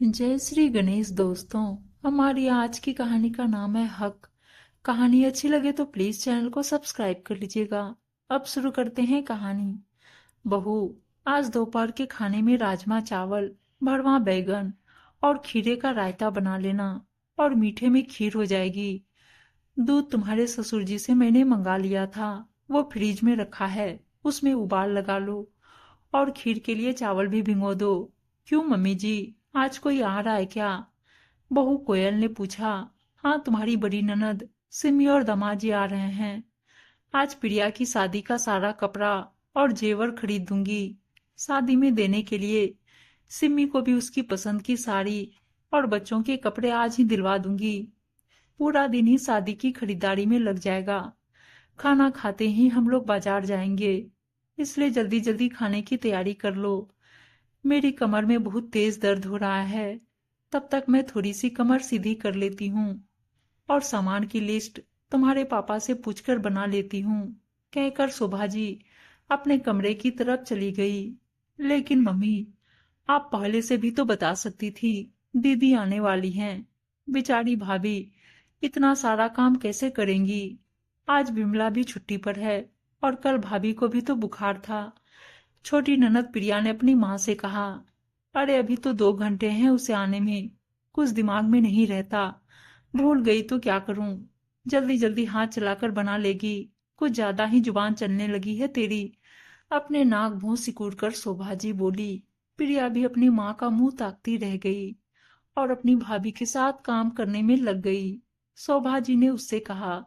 जय श्री गणेश दोस्तों। हमारी आज की कहानी का नाम है हक। कहानी अच्छी लगे तो प्लीज चैनल को सब्सक्राइब कर लीजिएगा। अब शुरू करते हैं कहानी। बहू, आज दोपहर के खाने में राजमा चावल, भरवा बैगन और खीरे का रायता बना लेना। और मीठे में खीर हो जाएगी। दूध तुम्हारे ससुर जी से मैंने मंगा लिया था, वो फ्रिज में रखा है, उसमें उबाल लगा लो। और खीर के लिए चावल भी भिगो दो। क्यों मम्मी जी, आज कोई आ रहा है क्या? बहू कोयल ने पूछा। हाँ, तुम्हारी बड़ी ननद सिमी और दमाजी आ रहे हैं। आज प्रिया की शादी का सारा कपड़ा और जेवर खरीद दूंगी, शादी में देने के लिए। सिमी को भी उसकी पसंद की साड़ी और बच्चों के कपड़े आज ही दिलवा दूंगी। पूरा दिन ही शादी की खरीदारी में लग जाएगा। खाना खाते ही हम लोग बाजार जाएंगे, इसलिए जल्दी जल्दी खाने की तैयारी कर लो। मेरी कमर में बहुत तेज दर्द हो रहा है, तब तक मैं थोड़ी सी कमर सीधी कर लेती हूँ और सामान की लिस्ट तुम्हारे पापा से पूछकर बना लेती हूँ, कहकर शोभा जी अपने कमरे की तरफ चली गई। लेकिन मम्मी, आप पहले से भी तो बता सकती थी, दीदी आने वाली हैं। बेचारी भाभी इतना सारा काम कैसे करेंगी? आज विमला भी छुट्टी पर है और कल भाभी को भी तो बुखार था। छोटी ननद प्रिया ने अपनी माँ से कहा, अरे अभी तो 2 घंटे हैं उसे आने में, कुछ दिमाग में नहीं रहता। भूल गई तो क्या करूं? जल्दी जल्दी हाथ चलाकर बना लेगी, कुछ ज्यादा ही जुबान चलने लगी है तेरी। अपने नाक भौं सिकुड़कर शोभाजी बोली। प्रिया भी अपनी माँ का मुंह ताकती रह गई और अपनी भाभी के साथ काम करने में लग गई। शोभाजी ने उससे कहा,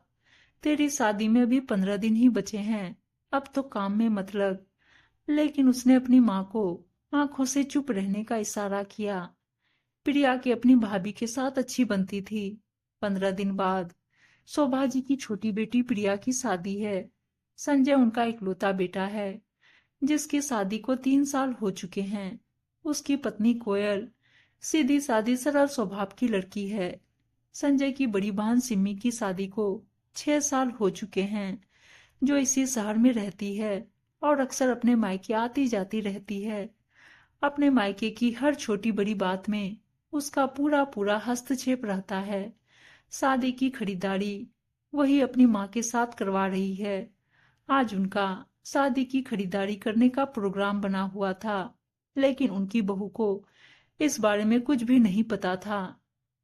तेरी शादी में अभी 15 दिन ही बचे हैं, अब तो काम में मत लग। लेकिन उसने अपनी माँ को आंखों से चुप रहने का इशारा किया। प्रिया की अपनी भाभी के साथ अच्छी बनती थी। 15 दिन बाद शोभा जी की छोटी बेटी प्रिया की शादी है। संजय उनका इकलौता बेटा है, जिसकी शादी को 3 साल हो चुके हैं। उसकी पत्नी कोयल सीधी सादी सरल स्वभाव की लड़की है। संजय की बड़ी बहन सिमी की शादी को 6 साल हो चुके हैं, जो इसी शहर में रहती है और अक्सर अपने मायके आती जाती रहती है। अपने मायके की हर छोटी बड़ी बात में उसका पूरा पूरा हस्तक्षेप रहता है। शादी की खरीदारी वही अपनी माँ के साथ करवा रही है। आज उनका शादी की खरीदारी करने का प्रोग्राम बना हुआ था, लेकिन उनकी बहू को इस बारे में कुछ भी नहीं पता था।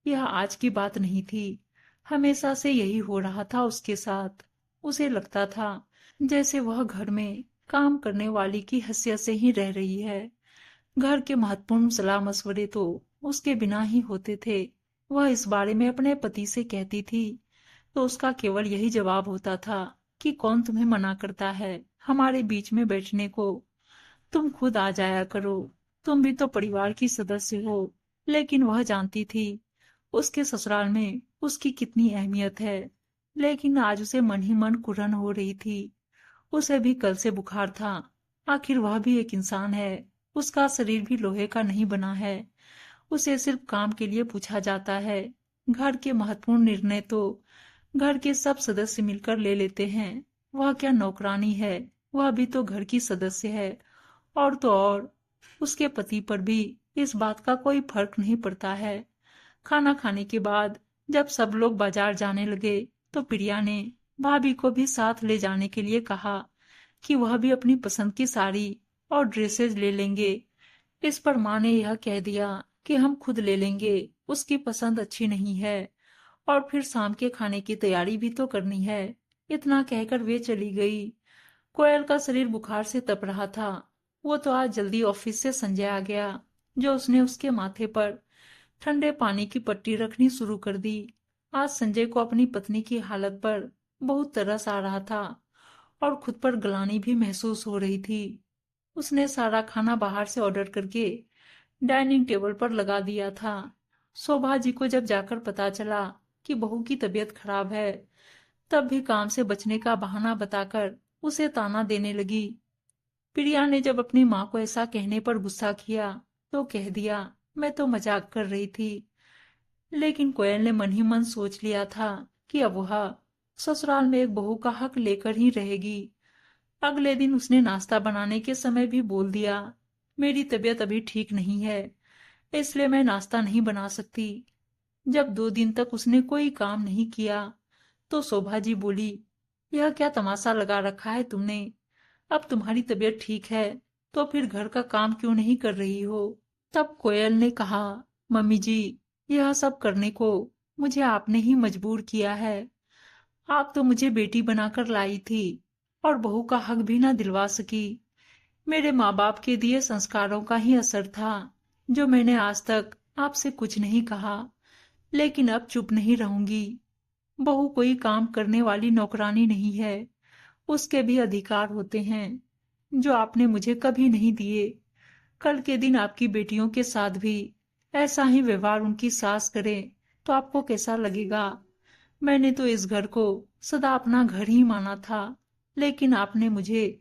यह आज की बात नहीं थी, हमेशा से यही हो रहा था उसके साथ। उसे लगता था जैसे वह घर में काम करने वाली की हैसियत से ही रह रही है। घर के महत्वपूर्ण सलाह मशवरे तो उसके बिना ही होते थे। वह इस बारे में अपने पति से कहती थी तो उसका केवल यही जवाब होता था कि कौन तुम्हें मना करता है हमारे बीच में बैठने को, तुम खुद आ जाया करो, तुम भी तो परिवार की सदस्य हो। लेकिन वह जानती थी उसके ससुराल में उसकी कितनी अहमियत है। लेकिन आज उसे मन ही मन कुढ़न हो रही थी। उसे भी कल से बुखार था। आखिर वह भी एक इंसान है, उसका शरीर भी लोहे का नहीं बना है। उसे सिर्फ काम के लिए पूछा जाता है। घर के महत्वपूर्ण निर्णय तो घर के सब सदस्य मिलकर ले लेते हैं। वह क्या नौकरानी है, वह भी तो घर की सदस्य है। और तो और उसके पति पर भी इस बात का कोई फर्क नहीं पड़ता है। खाना खाने के बाद जब सब लोग बाजार जाने लगे तो प्रिया ने भाभी को भी साथ ले जाने के लिए कहा कि वह भी अपनी पसंद की साड़ी और ड्रेसेस ले लेंगे। इस पर माँ ने यह कह दिया कि हम खुद ले लेंगे, उसकी पसंद अच्छी नहीं है और फिर शाम के खाने की तैयारी भी तो करनी है। इतना कहकर वे चली गई। कोयल का शरीर बुखार से तप रहा था। वो तो आज जल्दी ऑफिस से संजय आ गया, जो उसने उसके माथे पर ठंडे पानी की पट्टी रखनी शुरू कर दी। आज संजय को अपनी पत्नी की हालत पर बहुत तरस आ रहा था और खुद पर ग्लानि भी महसूस हो रही थी। उसने सारा खाना बाहर से ऑर्डर करके डाइनिंग टेबल पर लगा दिया था। शोभा जी को जब जाकर पता चला कि बहू की तबीयत खराब है, तब भी काम से बचने का बहाना बताकर उसे ताना देने लगी। प्रिया ने जब अपनी माँ को ऐसा कहने पर गुस्सा किया तो कह दिया, मैं तो मजाक कर रही थी। लेकिन कोयल ने मन ही मन सोच लिया था कि अब वह ससुराल में एक बहू का हक लेकर ही रहेगी। अगले दिन उसने नाश्ता बनाने के समय भी बोल दिया, मेरी तबीयत अभी ठीक नहीं है, इसलिए मैं नाश्ता नहीं बना सकती। जब 2 दिन तक उसने कोई काम नहीं किया तो शोभा जी बोली, यह क्या तमाशा लगा रखा है तुमने? अब तुम्हारी तबीयत ठीक है तो फिर घर का काम क्यों नहीं कर रही हो? तब कोयल ने कहा, मम्मी जी, यह सब करने को मुझे आपने ही मजबूर किया है। आप तो मुझे बेटी बनाकर लाई थी और बहू का हक भी ना दिलवा सकी। मेरे माँ बाप के दिए संस्कारों का ही असर था जो मैंने आज तक आपसे कुछ नहीं कहा। लेकिन अब चुप नहीं रहूंगी। बहू कोई काम करने वाली नौकरानी नहीं है। उसके भी अधिकार होते हैं जो आपने मुझे कभी नहीं दिए। कल के दिन आपकी बेटियों के साथ भी ऐसा ही व्यवहार उनकी सास करे तो आपको कैसा लगेगा? मैंने तो इस घर को सदा अपना घर ही माना था, लेकिन आपने मुझे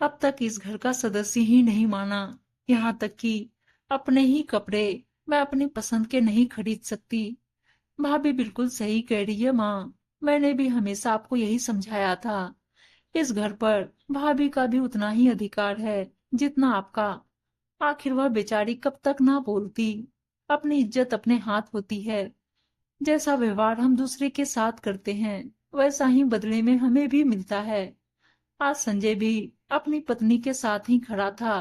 अब तक इस घर का सदस्य ही नहीं माना। यहाँ तक कि अपने ही कपड़े मैं अपनी पसंद के नहीं खरीद सकती। भाभी बिल्कुल सही कह रही है माँ। मैंने भी हमेशा आपको यही समझाया था। इस घर पर भाभी का भी उतना ही अधिकार है जितना आपका। आखिर वह बेचारी कब तक ना बोलती। अपनी इज्जत अपने हाथ होती है। जैसा व्यवहार हम दूसरे के साथ करते हैं वैसा ही बदले में हमें भी मिलता है। आज संजय भी अपनी पत्नी के साथ ही खड़ा था।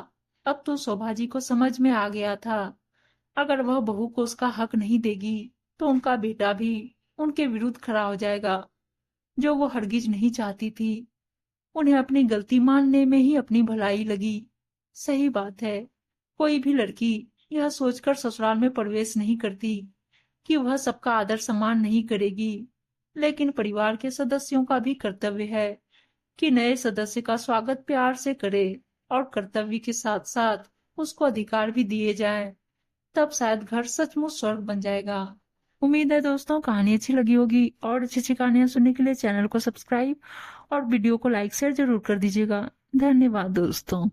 अब तो शोभा जी को समझ में आ गया था, अगर वह बहू को उसका हक नहीं देगी तो उनका बेटा भी उनके विरुद्ध खड़ा हो जाएगा, जो वो हरगिज नहीं चाहती थी। उन्हें अपनी गलती मानने में ही अपनी भलाई लगी। सही बात है, कोई भी लड़की यह सोचकर ससुराल में प्रवेश नहीं करती कि वह सबका आदर सम्मान नहीं करेगी। लेकिन परिवार के सदस्यों का भी कर्तव्य है कि नए सदस्य का स्वागत प्यार से करे और कर्तव्य के साथ साथ उसको अधिकार भी दिए जाएं। तब शायद घर सचमुच स्वर्ग बन जाएगा। उम्मीद है दोस्तों कहानी अच्छी लगी होगी, और अच्छी अच्छी कहानियां सुनने के लिए चैनल को सब्सक्राइब और वीडियो को लाइक शेयर जरूर कर दीजिएगा। धन्यवाद दोस्तों।